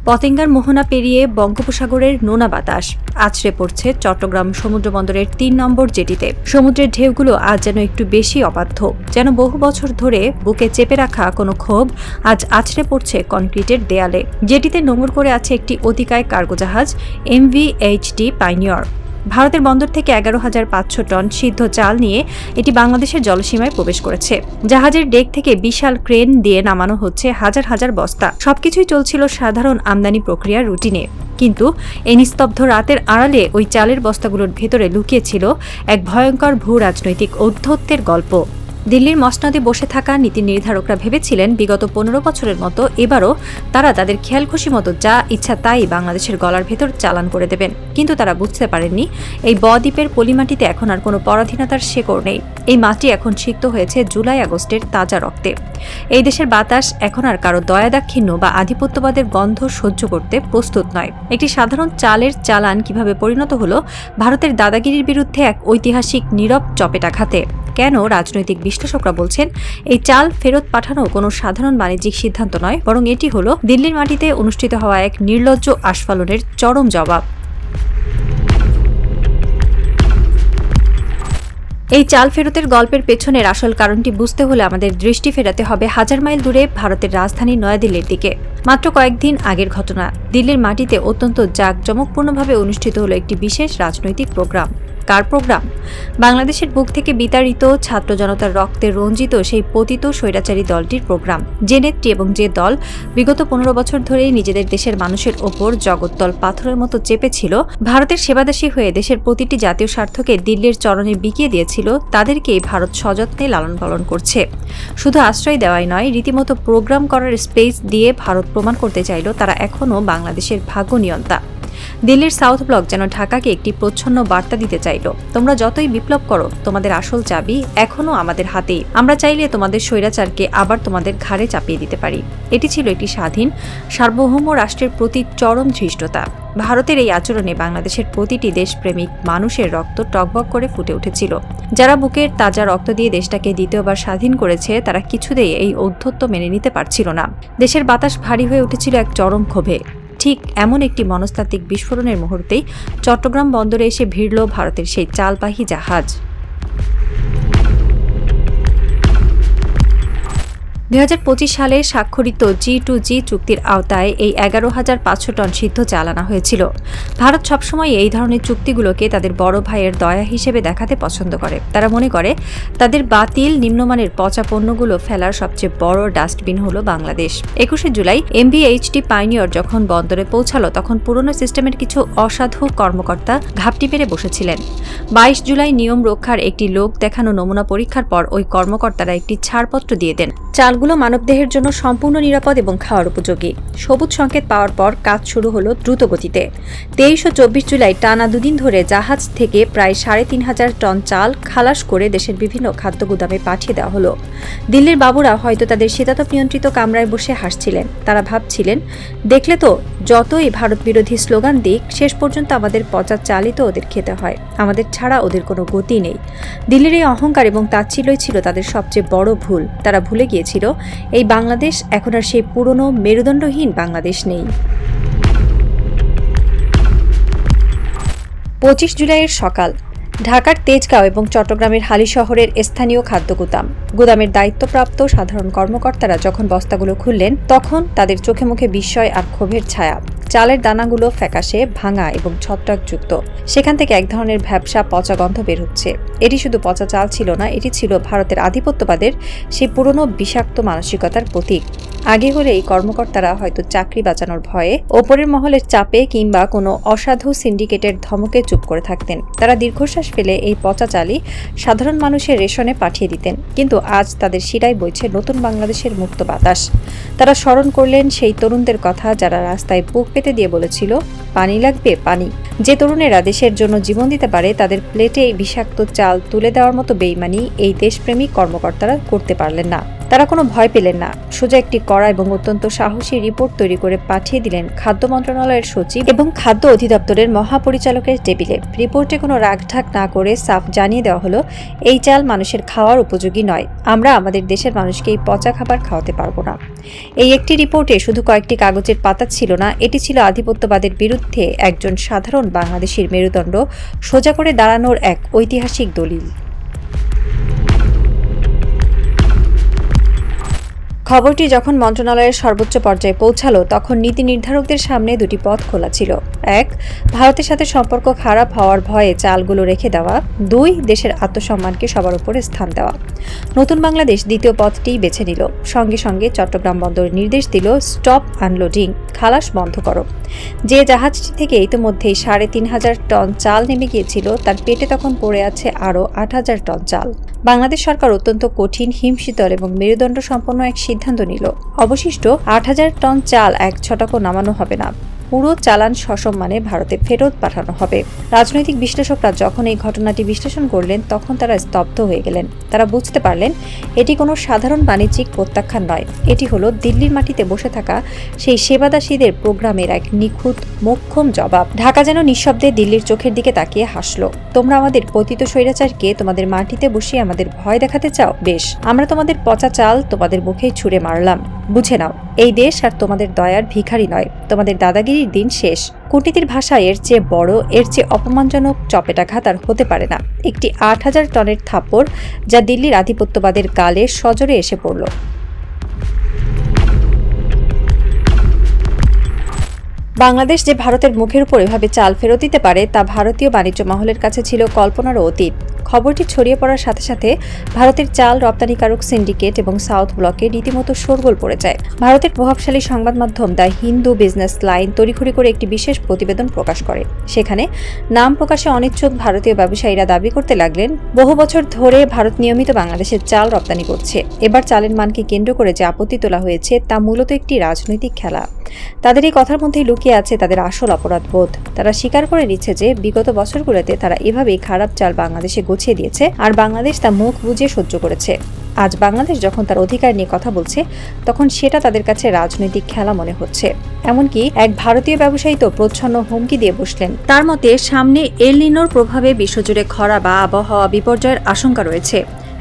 পতেঙ্গার মোহনা পেরিয়ে বঙ্গোপসাগরের নোনা বাতাস আছড়ে পড়ছে চট্টগ্রাম সমুদ্রবন্দরের ৩ নম্বর জেটিতে। সমুদ্রের ঢেউগুলো আজ যেন একটু বেশি অবাধ্য, যেন বহু বছর ধরে বুকে চেপে রাখা কোনো ক্ষোভ আজ আছড়ে পড়ছে কনক্রিটের দেয়ালে। জেটিতে নোঙর করে আছে একটি অতিকায় কার্গো জাহাজ MV-HT পাইনিয়র। ভারতের বন্দর থেকে ১১,৫০০ টন সিদ্ধ চাল নিয়ে এটি বাংলাদেশের জলসীমায় প্রবেশ করেছে। জাহাজের ডেক থেকে বিশাল ক্রেন দিয়ে নামানো হচ্ছে হাজার হাজার বস্তা। সবকিছুই চলছিল সাধারণ আমদানি প্রক্রিয়ার রুটিনে, কিন্তু এই নিস্তব্ধ রাতের আড়ালে ওই চালের বস্তাগুলোর ভেতরে লুকিয়েছিল এক ভয়ঙ্কর ভূ রাজনৈতিক ঔদ্ধত্যের গল্প। দিল্লির মসনদে বসে থাকা নীতি নির্ধারকরা ভেবেছিলেন বিগত ১৫ বছরের মতো এবারও তারা তাদের খেয়ালখুশি মতো যা ইচ্ছা তাই বাংলাদেশের গলার ভেতর চালান করে দেবেন। কিন্তু তারা বুঝতে পারেননি এই বদ্বীপের পলিমাটিতে এখন আর কোনো পরাধীনতার শেকড় নেই। এই মাটি এখন সিক্ত হয়েছে জুলাই আগস্টের তাজা রক্তে। এই দেশের বাতাস এখন আর কারো দয়াদাক্ষিণ্য বা আধিপত্যবাদের গন্ধ সহ্য করতে প্রস্তুত নয়। একটি সাধারণ চালের চালান কিভাবে পরিণত হলো ভারতের দাদাগিরির বিরুদ্ধে এক ঐতিহাসিক নীরব চপেটাঘাতে। কেন রাজনৈতিক বিশ্লেষকরা বলছেন এই চাল ফেরত পাঠানো কোনো সাধারণ বাণিজ্যিক সিদ্ধান্ত নয়, বরং এটি হলো দিল্লির মাটিতে অনুষ্ঠিত হওয়া এক নির্লজ্জ আস্ফালনের চরম জবাব। এই চাল ফেরতের গল্পের পেছনের আসল কারণটি বুঝতে হলে আমাদের দৃষ্টি ফেরাতে হবে হাজার মাইল দূরে ভারতের রাজধানী নয়াদিল্লির দিকে। মাত্র কয়েকদিন আগের ঘটনা। দিল্লির মাটিতে অত্যন্ত জাঁকজমকপূর্ণভাবে অনুষ্ঠিত হলো একটি বিশেষ রাজনৈতিক প্রোগ্রাম। কার প্রোগ্রাম? বাংলাদেশের বুক থেকে বিতাড়িত ছাত্র জনতার রক্তে রঞ্জিত সেই পতিত স্বৈরাচারী দলটির প্রোগ্রাম। যে নেত্রী এবং যে দল বিগত ১৫ বছর ধরেই নিজেদের দেশের মানুষের ওপর জগত্তল পাথরের মতো চেপেছিল, ভারতের সেবাদাসী হয়ে দেশের প্রতিটি জাতীয় স্বার্থকে দিল্লির চরণে বিকিয়ে দিয়েছিল, তাদেরকেই ভারত সযত্নে লালন পালন করছে। শুধু আশ্রয় দেওয়াই নয়, রীতিমতো প্রোগ্রাম করার স্পেস দিয়ে ভারত প্রমাণ করতে চাইল তারা এখনও বাংলাদেশের ভাগ্য নিয়ন্তা। দিল্লির সাউথ ব্লক যেন ঢাকাকে একটি প্রচ্ছন্ন বার্তা দিতে চাইল, তোমরা যতই বিপ্লব করো, তোমাদের আসল চাবি এখনও আমাদের হাতেই। আমরা চাইলে তোমাদের স্বৈরাচারকে আবার তোমাদের ঘাড়ে চাপিয়ে দিতে পারি। এটি ছিল একটি স্বাধীন সার্বভৌম রাষ্ট্রের প্রতি চরম ধৃষ্টতা। ভারতের এই আচরণে বাংলাদেশের প্রতিটি দেশপ্রেমিক মানুষের রক্ত টকবক করে ফুটে উঠেছিল। যারা বুকের তাজা রক্ত দিয়ে দেশটাকে দ্বিতীয়বার স্বাধীন করেছে, তারা কিছুতেই এই ঔদ্ধত্য মেনে নিতে পারছিল না। দেশের বাতাস ভারী হয়ে উঠেছিল এক চরম ক্ষোভে। ঠিক এমন একটি মনস্তাত্ত্বিক বিস্ফোরণের মুহূর্তেই চট্টগ্রাম বন্দরে এসে ভিড়ল ভারতের সেই চালবাহী জাহাজ। ২০২৫ সালে স্বাক্ষরিত G2G চুক্তির আওতায় এই ১১,৫০০ টন সিদ্ধ চাল আনা হয়েছিল। ভারত সবসময় এই ধরনের চুক্তিগুলোকে তাদের বড় ভাইয়ের দয়া হিসেবে দেখাতে পছন্দ করে। তারা মনে করে তাদের বাতিল নিম্নমানের পচা পণ্যগুলো ফেলার সবচেয়ে বড় ডাস্টবিন হলো বাংলাদেশ। ২১শে জুলাই MV-HT পাইনিয়র যখন বন্দরে পৌঁছালো, তখন পুরনো সিস্টেমের কিছু অসাধু কর্মকর্তা ঘাপটি মেরে বসেছিলেন। ২২ জুলাই নিয়ম রক্ষার একটি লোক দেখানো নমুনা পরীক্ষার পর ওই কর্মকর্তারা একটি ছাড়পত্র দিয়ে দেন। চালগুলো মানবদেহের জন্য সম্পূর্ণ নিরাপদ এবং খাওয়ার উপযোগী। সবুজ সংকেত পাওয়ার পর কাজ শুরু হলো দ্রুত গতিতে। ২৩ ও ২৪ জুলাই টানা দুদিন ধরে জাহাজ থেকে প্রায় ৩,৫০০ টন চাল খালাস করে দেশের বিভিন্ন খাদ্য গুদামে পাঠিয়ে দেওয়া হলো। দিল্লির বাবুরা হয়তো তাদের শীতাতপ নিয়ন্ত্রিত কামরায় বসে হাসছিলেন। তারা ভাবছিলেন, দেখলে তো, যতই ভারত বিরোধী স্লোগান দিক, শেষ পর্যন্ত আমাদের পচা চালই তো ওদের খেতে হয়। আমাদের ছাড়া ওদের কোনো গতি নেই। দিল্লির এই অহংকার এবং তাচ্ছিল্যই ছিল তাদের সবচেয়ে বড় ভুল। তারা ভুলে গিয়েছিল এই বাংলাদেশ এখন আর সেই পুরনো মেরুদণ্ডহীন বাংলাদেশ নেই। ২৫ জুলাইয়ের সকাল। ঢাকার তেজগাঁও এবং চট্টগ্রামের হালিশহরের স্থানীয় খাদ্য গুদাম। গুদামের দায়িত্বপ্রাপ্ত সাধারণ কর্মকর্তারা যখন বস্তাগুলো খুললেন, তখন তাদের চোখে মুখে বিস্ময় আর ক্ষোভের ছায়া। চালের দানাগুলো ফ্যাকাশে, ভাঙা এবং ছত্রাকযুক্ত। সেখান থেকে এক ধরনের ভ্যাপসা পচা গন্ধ বের হচ্ছে। এটি শুধু পচা চাল ছিল না, এটি ছিল ভারতের আধিপত্যবাদের সেই পুরনো বিষাক্ত মানসিকতার প্রতীক। আগে হলে এই কর্মকর্তারা হয়তো চাকরি বাঁচানোর ভয়ে, ওপরের মহলের চাপে কিংবা কোনো অসাধু সিন্ডিকেটের ধমকে চুপ করে থাকতেন। তারা দীর্ঘশ্বাস ফেলে এই পচা চালই সাধারণ মানুষের রেশনে পাঠিয়ে দিতেন। কিন্তু আজ তাদের শিরায় বইছে নতুন বাংলাদেশের মুক্ত বাতাস। তারা স্মরণ করলেন সেই তরুণদের কথা যারা রাস্তায় বুক পেতে দিয়ে বলেছিল, পানি লাগবে, পানি। যে তরুণেরা দেশের জন্য জীবন দিতে পারে, তাদের প্লেটে এই বিষাক্ত চাল তুলে দেওয়ার মতো বেইমানি এই দেশপ্রেমিক কর্মকর্তারা করতে পারলেন না। তারা কোনো ভয় পেলেন না, সোজা একটি কড়া এবং অত্যন্ত সাহসী রিপোর্ট তৈরি করে পাঠিয়ে দিলেন খাদ্য মন্ত্রণালয়ের সচিব এবং খাদ্য অধিদপ্তরের মহাপরিচালকের টেবিলে। রিপোর্টে কোনো রাগঢাক না করে সাফ জানিয়ে দেওয়া হলো, এই চাল মানুষের খাওয়ার উপযোগী নয়, আমরা আমাদের দেশের মানুষকে এই পচা খাবার খাওয়াতে পারবো না। এই একটি রিপোর্টে শুধু কয়েকটি কাগজের পাতা ছিল না, এটি ছিল আধিপত্যবাদের বিরুদ্ধে একজন সাধারণ বাংলাদেশির মেরুদণ্ড সোজা করে দাঁড়ানোর এক ঐতিহাসিক দলিল। খবরটি যখন মন্ত্রণালয়ের সর্বোচ্চ পর্যায়ে পৌঁছালো, তখন নীতি নির্ধারকদের সামনে দুটি পথ খোলা ছিল। এক, ভারতের সাথে সম্পর্ক খারাপ হওয়ার ভয়ে চালগুলো রেখে দেওয়া। দুই, দেশের আত্মসম্মানকে সবার উপরে স্থান দেওয়া। নতুন বাংলাদেশ দ্বিতীয় পথটি বেছে নিল। সঙ্গে সঙ্গে চট্টগ্রাম বন্দর নির্দেশ দিল, স্টপ আনলোডিং, খালাস বন্ধ করো। যে জাহাজটি থেকে ইতিমধ্যেই ৩৫০০ টন চাল নেমে গিয়েছিল, তার পেটে তখন পড়ে আছে আরও ৮০০০ টন চাল। বাংলাদেশ সরকার অত্যন্ত কঠিন, হিমশীতল এবং মেরুদণ্ড সম্পন্ন এক সিদ্ধান্ত নিল। অবশিষ্ট ৮০০০ টন চাল এক ছটাকও নামানো হবে না, পুরো চালান সসম্মানে ভারতে ফেরত পাঠানো হবে। রাজনৈতিক বিশ্লেষকরা যখন এই ঘটনাটি বিশ্লেষণ করলেন, তখন তারা স্তব্ধ হয়ে গেলেন। তারা বুঝতে পারলেন এটি কোনো সাধারণ বাণিজ্যিক প্রত্যাখ্যান নয়, এটি হলো দিল্লির মাটিতে বসে থাকা সেই সেবাদাসীদের প্রোগ্রামের এক নিখুঁত মোক্ষম জবাব। ঢাকা যেন নিঃশব্দে দিল্লির চোখের দিকে তাকিয়ে হাসল। তোমরা আমাদের পতিত স্বৈরাচারকে তোমাদের মাটিতে বসিয়ে আমাদের ভয় দেখাতে চাও? বেশ, আমরা তোমাদের পচা চাল তোমাদের মুখেই ছুঁড়ে মারলাম। বুঝে নাও, এই দেশ আর তোমাদের দয়ার ভিখারি নয়, তোমাদের দাদাগিরির দিন শেষ। কূটনীতির ভাষায় এর চেয়ে বড়, এর চেয়ে অপমানজনক চপেটাঘাত আর হতে পারে না। একটি ৮০০০ টনের থাপ্পড়, যা দিল্লির আধিপত্যবাদের গালে সজোরে এসে পড়ল। বাংলাদেশ যে ভারতের মুখের উপর এভাবে চাল ফেরত দিতে পারে, তা ভারতীয় বাণিজ্য মহলের কাছে ছিল কল্পনারও অতীত। খবরটি ছড়িয়ে পড়ার সাথে সাথে ভারতের চাল রপ্তানিকারক সিন্ডিকেট এবং সাউথ ব্লকে রীতিমতো শোরগোল পড়ে যায়। ভারতের প্রভাবশালী সংবাদ মাধ্যম দ্য হিন্দু বিজনেস লাইন তড়িঘড়ি করে একটি বিশেষ প্রতিবেদন প্রকাশ করে। সেখানে নাম প্রকাশে অনিচ্ছুক ভারতীয় ব্যবসায়ীরা দাবি করতে লাগলেন, বহু বছর ধরে ভারত নিয়মিত বাংলাদেশের চাল রপ্তানি করছে। এবার চালের মানকে কেন্দ্র করে যে আপত্তি তোলা হয়েছে, তা মূলত একটি রাজনৈতিক খেলা। তাদের এই কথার মধ্যেই লুকিয়ে আছে তাদের আসল অপরাধবোধ। তারা স্বীকার করে নিচ্ছে যে বিগত বছরগুলোতে তারা এভাবেই খারাপ চাল বাংলাদেশে গুছিয়ে দিয়েছে, আর বাংলাদেশ তা মুখ বুজে সহ্য করেছে। আজ বাংলাদেশ যখন তার অধিকার নিয়ে কথা বলছে, তখন সেটা তাদের কাছে রাজনৈতিক খেলা মনে হচ্ছে। এমনকি এক ভারতীয় ব্যবসায়ী তো প্রচ্ছন্ন হুমকি দিয়ে বসলেন। তার মতে, সামনে এল নিনোর প্রভাবে বিশ্বজুড়ে খরা বা আবহাওয়া বিপর্যয়ের আশঙ্কা রয়েছে।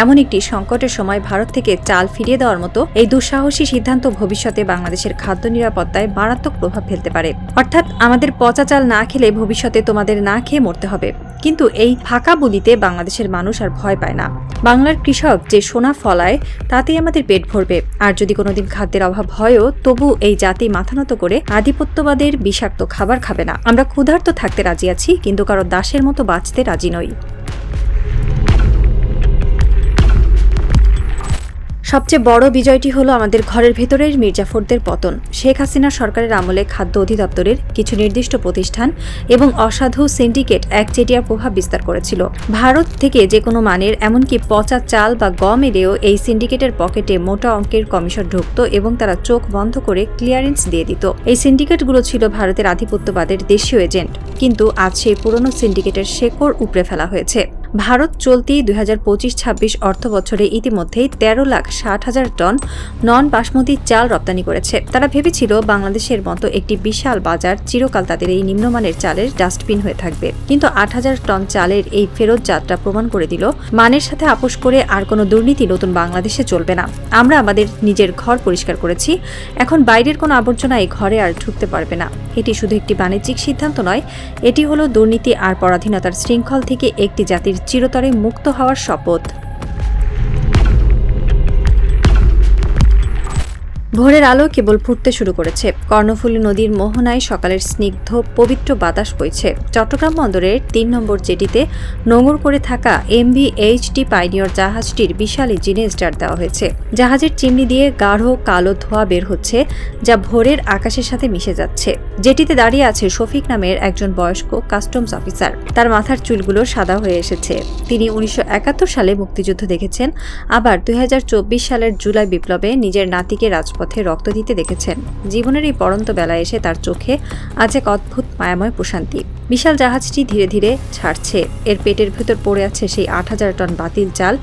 এমন একটি সংকটের সময় ভারত থেকে চাল ফিরিয়ে দেওয়ার মতো এই দুঃসাহসী সিদ্ধান্ত ভবিষ্যতে বাংলাদেশের খাদ্য নিরাপত্তায় মারাত্মক প্রভাব ফেলতে পারে। অর্থাৎ, আমাদের পচা চাল না খেলে ভবিষ্যতে তোমাদের না খেয়ে মরতে হবে। কিন্তু এই ফাঁকা বলিতে বাংলাদেশের মানুষ আর ভয় পায় না। বাংলার কৃষক যে সোনা ফলায়, তাতেই আমাদের পেট ভরবে। আর যদি কোনোদিন খাদ্যের অভাব হয়ও, তবু এই জাতি মাথা নত করে আধিপত্যবাদের বিষাক্ত খাবার খাবে না। আমরা ক্ষুধার্ত থাকতে রাজি আছি, কিন্তু কারো দাসের মতো বাঁচতে রাজি নই। সবচেয়ে বড় বিজয়টি হলো আমাদের ঘরের ভেতরের মির্জাফরদের পতন। শেখ হাসিনা সরকারের আমলে খাদ্য অধিদপ্তরের কিছু নির্দিষ্ট প্রতিষ্ঠান এবং অসাধু সিন্ডিকেট একচেটিয়া প্রভাব বিস্তার করেছিল। ভারত থেকে যে কোনো মানের, এমনকি পচা চাল বা গম এলেও এই সিন্ডিকেটের পকেটে মোটা অঙ্কের কমিশন ঢুকত এবং তারা চোখ বন্ধ করে ক্লিয়ারেন্স দিয়ে দিত। এই সিন্ডিকেটগুলো ছিল ভারতের আধিপত্যবাদের দেশীয় এজেন্ট, কিন্তু আজ সেই পুরনো সিন্ডিকেটের শেকড় উপড়ে ফেলা হয়েছে। ভারত চলতি ২০২৫-২৬ অর্থ বছরে ইতিমধ্যেই ১৩,৬০,০০০ টন নন বাসমতি চাল রপ্তানি করেছে। তারা ভেবেছিল বাংলাদেশের মতো একটি বিশাল বাজার চিরকাল তাদের এই নিম্নমানের চালের ডাস্টবিন হয়ে থাকবে। কিন্তু ৮০০০ টন চালের এই ফেরত যাত্রা প্রমাণ করে দিল, মানের সাথে আপোষ করে আর কোনো দুর্নীতি নতুন বাংলাদেশে চলবে না। আমরা আমাদের নিজের ঘর পরিষ্কার করেছি, এখন বাইরের কোনো আবর্জনা এই ঘরে আর ঢুকতে পারবে না। এটি শুধু একটি বাণিজ্যিক সিদ্ধান্ত নয়, এটি হলো দুর্নীতি আর পরাধীনতার শৃঙ্খল থেকে একটি জাতির চিরতরে মুক্ত হওয়ার শপথ। ভোরের আলো কেবল ফুটতে শুরু করেছে। কর্ণফুলী নদীর মোহনায় সকালের স্নিগ্ধ পবিত্র বাতাস বইছে। চট্টগ্রাম বন্দরের ৩ নম্বর জেটিতে নোঙর করে থাকা MV-HD পাইনিয়র জাহাজটির বিশাল ইঞ্জিনে স্টার্ট দেওয়া হয়েছে। জাহাজের চিমনি দিয়ে গাঢ় কালো ধোঁয়া বের হচ্ছে, যা ভোরের আকাশের সাথে মিশে যাচ্ছে। জেটিতে দাঁড়িয়ে আছে শফিক নামের একজন বয়স্ক কাস্টমস অফিসার। তার মাথার চুলগুলো সাদা হয়ে এসেছে। তিনি ১৯৭১ সালে মুক্তিযুদ্ধ দেখেছেন, আবার ২০২৪ সালের জুলাই বিপ্লবে নিজের নাতিকে রাজপথে রাজপথে রক্ত দিতে দেখেছেন। জীবনের এই পড়ন্ত বেলায় এসে তার চোখে আজ এক অদ্ভুত মায়াময় প্রশান্তি। বিশাল জাহাজটি ধীরে ধীরে ছাড়ছে। এর পেটের ভেতর পড়ে আছে সেই ৮,০০০ টন বাতিল চাল,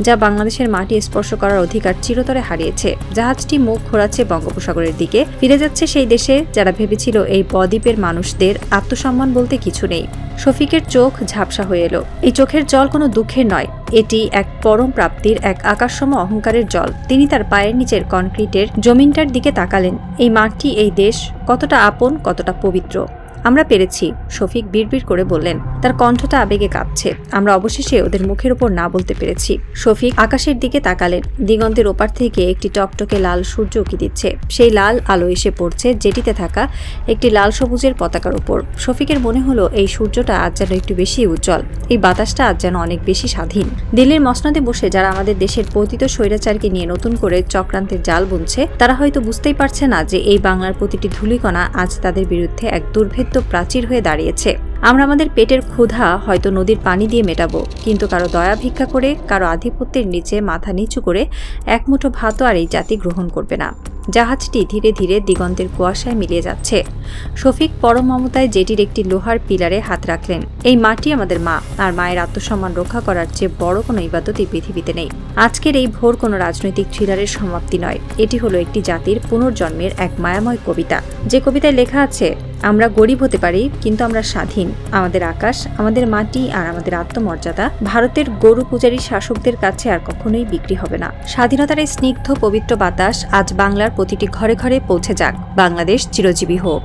যা বাংলাদেশের মাটি স্পর্শ করার অধিকার চিরতরে হারিয়েছে। জাহাজটি মুখ ঘোরাচ্ছে বঙ্গোপসাগরের দিকে, ফিরে যাচ্ছে সেই দেশে যারা ভেবেছিল এই বদ্বীপের মানুষদের আত্মসম্মান বলতে কিছু নেই। শফিকের চোখ ঝাপসা হয়ে এলো। এই চোখের জল কোনো দুঃখের নয়, এটি এক পরম প্রাপ্তির, এক আকাশসম অহংকারের জল। তিনি তার পায়ের নিচের কনক্রিটের জমিনটার দিকে তাকালেন। এই মাটি, এই দেশ কতটা আপন, কতটা পবিত্র। আমরা পেরেছি, শফিক বিড়বিড় করে বললেন। তার কণ্ঠটা আবেগে কাঁপছে। আমরা অবশেষে ওদের মুখের উপর না বলতে পেরেছি। শফিক আকাশের দিকে তাকালেন। দিগন্তের ওপার থেকে একটি টকটকে লাল সূর্য উঁকি দিচ্ছে। সেই লাল আলো এসে পড়ছে জেটিতে থাকা একটি লাল সবুজের পতাকার উপর। শফিকের মনে হলো এই সূর্যটা আজ যেন একটু বেশি উজ্জ্বল, এই বাতাসটা আজ যেন অনেক বেশি স্বাধীন। দিল্লির মসনদে বসে যারা আমাদের দেশের পতিত স্বৈরাচারকে নিয়ে নতুন করে চক্রান্তের জাল বুনছে, তারা হয়তো বুঝতেই পারছে না যে এই বাংলার প্রতিটি ধূলিকণা আজ তাদের বিরুদ্ধে এক দুর্ভেদ্য প্রাচীর হয়ে দাঁড়িয়েছে। আমরা আমাদের পেটের ক্ষুধা হয়তো নদীর পানি দিয়ে মেটাবো, কিন্তু কারো দয়া ভিক্ষা করে, কারো আধিপত্যের নিচে মাথা নিচু করে এক মুঠো ভাতও আর এই জাতি গ্রহণ করবে না। জাহাজটি ধীরে ধীরে দিগন্তের কুয়াশায় মিলিয়ে যাচ্ছে। শফিক পরম মমতায় জেটির একটি লোহার পিলারে হাত রাখলেন। এই মাটি আমাদের মা, আর মায়ের আত্মসম্মান রক্ষা করার চেয়ে বড় কোনো ইবাদত এই পৃথিবীতে নেই। আজকের এই ভোর কোনো রাজনৈতিক থ্রিলারের সমাপ্তি নয়, এটি হলো একটি জাতির পুনর্জন্মের এক মায়াময় কবিতা। যে কবিতায় লেখা আছে, আমরা গরিব হতে পারি কিন্তু আমরা স্বাধীন। আমাদের আকাশ, আমাদের মাটি আর আমাদের আত্মমর্যাদা ভারতের গরু পূজারী শাসকদের কাছে আর কখনোই বিক্রি হবে না। স্বাধীনতার এই স্নিগ্ধ পবিত্র বাতাস আজ বাংলার প্রতিটি ঘরে ঘরে পৌঁছে যাক। বাংলাদেশ চিরজীবী হোক।